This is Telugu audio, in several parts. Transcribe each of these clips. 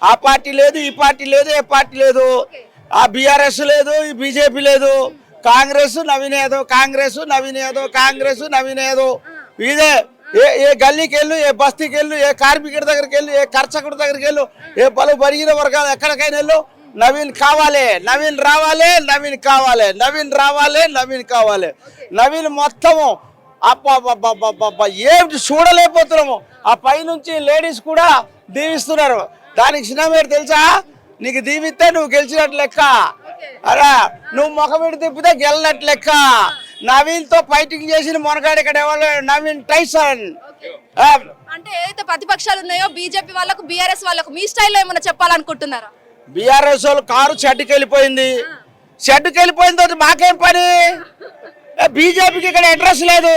ఆ పార్టీ లేదు, ఈ పార్టీ లేదు, ఏ పార్టీ లేదు. ఆ బీఆర్ఎస్ లేదు, ఈ బీజేపీ లేదు. కాంగ్రెస్ నవీన్ యాదవ్, కాంగ్రెస్ నవీన్ యాదవ్, కాంగ్రెస్ నవీన్ యాదవ్. ఇదే ఏ గల్లీకి వెళ్ళు, ఏ బస్తీకి వెళ్ళు, ఏ కార్మికుడి దగ్గరికి వెళ్ళు, ఏ కర్షకుడి దగ్గరికి వెళ్ళు, ఏ పలు బరిగిన వర్గాలు ఎక్కడికైనా వెళ్ళు, నవీన్ కావాలి, నవీన్ రావాలి, నవీన్ కావాలి, నవీన్ రావాలి, నవీన్ కావాలి. నవీన్ మొత్తము అబ్బా ఏమిటి చూడలేకపోతున్నాము. ఆ పైనుంచి లేడీస్ కూడా దీవిస్తున్నారు. దానికి సినిమా తెలుసా? నీకు దీవిస్తే నువ్వు గెలిచినట్టు లెక్క. అరా నువ్వు ముఖమిడి తిప్పితే గెలినట్టు లెక్క. నవీన్ తో ఫైటింగ్ చేసిన మొనగాడు ఇక్కడ ఎవరు? నవీన్ టైసన్. అంటే ఏదైతే ప్రతిపక్షాలు ఉన్నాయో బీజేపీ వాళ్ళకు బీఆర్ఎస్ వాళ్ళకు మీ స్టైల్లో ఏమైనా చెప్పాలనుకుంటున్నారా? బీఆర్ఎస్ వాళ్ళు కారు షెడ్కి వెళ్ళిపోయింది. షెడ్కి వెళ్ళిపోయిన తర్వాత మాకేం పని? బీజేపీకి ఇక్కడ అడ్రస్ లేదు.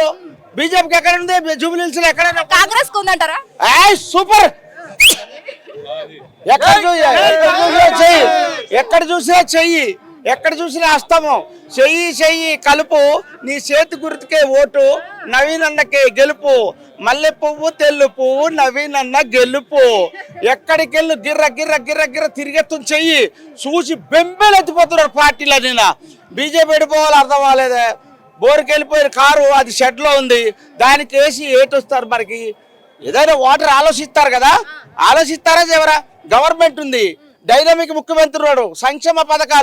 బీజేపీకి ఎక్కడ ఉంది? జూబ్లీహిల్స్ లో ఎక్కడ? కాంగ్రెస్ కు ఉందంటారా? సూపర్. ఎక్కడ చూసినా చెయ్యి, ఎక్కడ చూసినా హస్తము. చెయ్యి కలుపు. నీ చేతి గుర్తుకే ఓటు, నవీన్ అన్నకే గెలుపు. మల్లె పువ్వు తెల్లు పువ్వు, నవీన్ అన్న గెలుపు. ఎక్కడికి వెళ్ళు గిర్ర గిర్ర గిర్ర గిర్ర తిరిగెత్తు చెయ్యి. చూసి బెంబేలు ఎత్తిపోతున్నారు పార్టీలో. నేను బీజేపీ వెళ్ళిపోవాలి అర్థం కాలేదే. బోరుకి వెళ్ళిపోయిన కారు అది షెడ్ లో ఉంది. దానికి వేసి ఏటు వస్తారు మనకి? ఏదైనా ఓటర్ ఆలోచిస్తారు కదా, ఆలోచిస్తారా? ఎవరా? గవర్నమెంట్ ఉంది, డైనమిక్ ముఖ్యమంత్రి ఉన్నాడు, సంక్షేమ పథకాలు